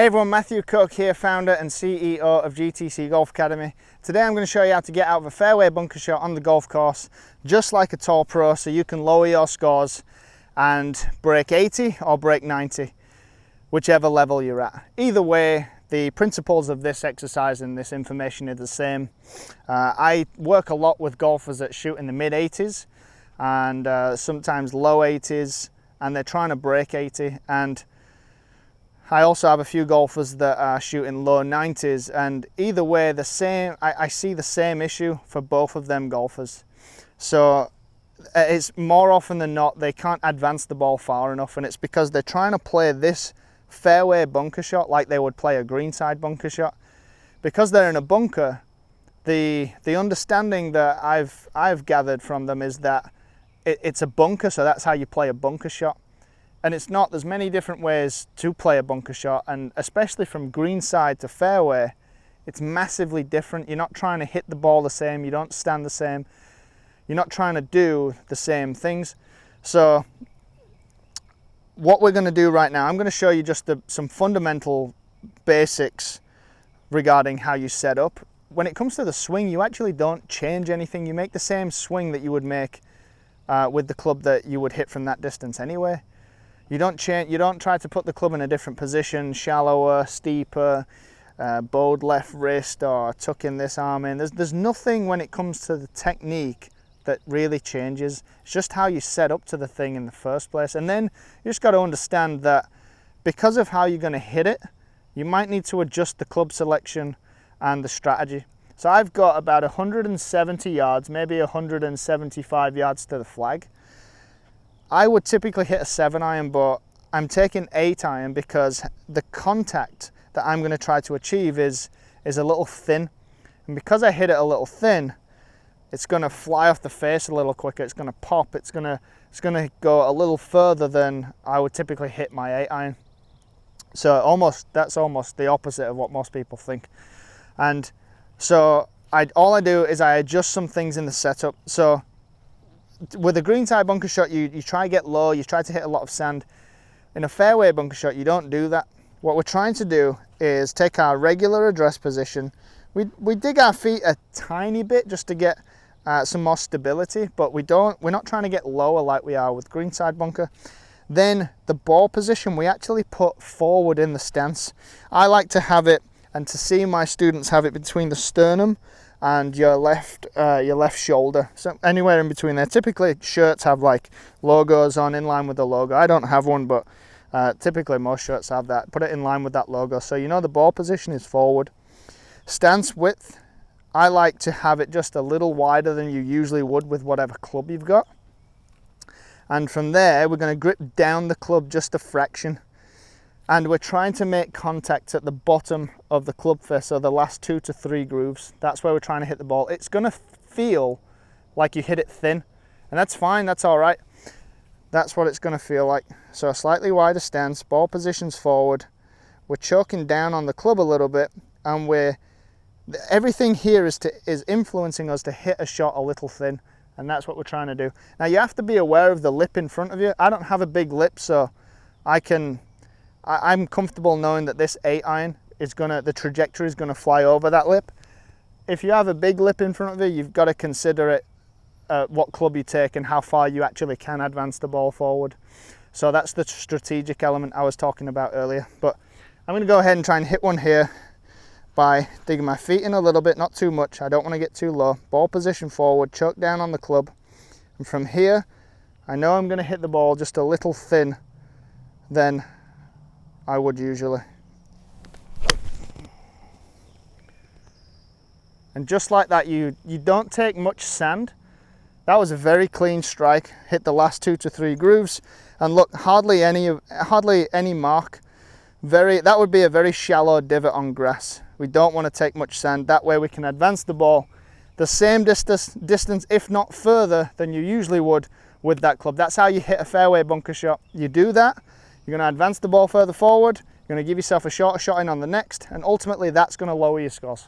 Hey everyone, Matthew Cooke here, founder and CEO of GTC Golf Academy. Today I'm going to show you how to get out of a fairway bunker shot on the golf course, just like a tour pro, so you can lower your scores and break 80 or break 90, whichever level you're at. Either way, the principles of this exercise and this information are the same. I work a lot with golfers that shoot in the mid 80s and sometimes low 80s, and they're trying to break 80. And I also have a few golfers that are shooting low 90s, and either way, I see the same issue for both of them golfers. So it's more often than not, they can't advance the ball far enough, and it's because they're trying to play this fairway bunker shot like they would play a greenside bunker shot. Because they're in a bunker, the understanding that I've gathered from them is that it's a bunker, so that's how you play a bunker shot. And it's not. There's many different ways to play a bunker shot, and especially from greenside to fairway, it's massively different. You're not trying to hit the ball the same, you don't stand the same, you're not trying to do the same things. So what we're going to do right now, I'm going to show you just some fundamental basics regarding how you set up. When it comes to the swing, you actually don't change anything. You make the same swing that you would make with the club that you would hit from that distance anyway. You don't try to put the club in a different position, shallower, steeper, bowed left wrist, or tucking this arm in. There's nothing when it comes to the technique that really changes. It's just how you set up to the thing in the first place. And then you just got to understand that because of how you're going to hit it, you might need to adjust the club selection and the strategy. So I've got about 170 yards, maybe 175 yards to the flag. I would typically hit a 7-iron, but I'm taking 8-iron because the contact that I'm going to try to achieve is a little thin. And because I hit it a little thin, it's going to fly off the face a little quicker. It's going to pop. It's going to go a little further than I would typically hit my 8-iron. So that's almost the opposite of what most people think. And so all I do is I adjust some things in the setup. So with a greenside bunker shot, you try to get low, you try to hit a lot of sand. In a fairway bunker shot, you don't do that. What we're trying to do is take our regular address position. We dig our feet a tiny bit just to get some more stability, but we're not trying to get lower like we are with greenside bunker. Then the ball position, we actually put forward in the stance. I like to have it, and to see my students have it between the sternum and your left shoulder, so anywhere in between there. Typically shirts have like logos on in line with the logo. I don't have one, but typically most shirts have that. Put it in line with that logo, so you know the ball position is forward. Stance width, I like to have it just a little wider than you usually would with whatever club you've got. And from there, we're going to grip down the club just a fraction. And we're trying to make contact at the bottom of the club face, so the last 2 to 3 grooves. That's where we're trying to hit the ball. It's going to feel like you hit it thin, and that's fine, that's all right. That's what it's going to feel like. So a slightly wider stance, ball positions forward. We're choking down on the club a little bit, and everything here is influencing us to hit a shot a little thin, and that's what we're trying to do. Now you have to be aware of the lip in front of you. I don't have a big lip, so I'm comfortable knowing that this 8-iron the trajectory is gonna fly over that lip. If you have a big lip in front of you, you've got to consider it, what club you take and how far you actually can advance the ball forward. So that's the strategic element I was talking about earlier. But I'm gonna go ahead and try and hit one here by digging my feet in a little bit, not too much. I don't want to get too low. Ball position forward, choke down on the club. And from here, I know I'm gonna hit the ball just a little thin than I would usually. And just like that, you don't take much sand. That was a very clean strike. Hit the last 2 to 3 grooves, and look, hardly any mark. That would be a very shallow divot on grass. We don't want to take much sand. That way we can advance the ball the same distance, if not further, than you usually would with that club. That's how you hit a fairway bunker shot. You do that, you're going to advance the ball further forward, you're going to give yourself a shorter shot in on the next, and ultimately that's going to lower your scores.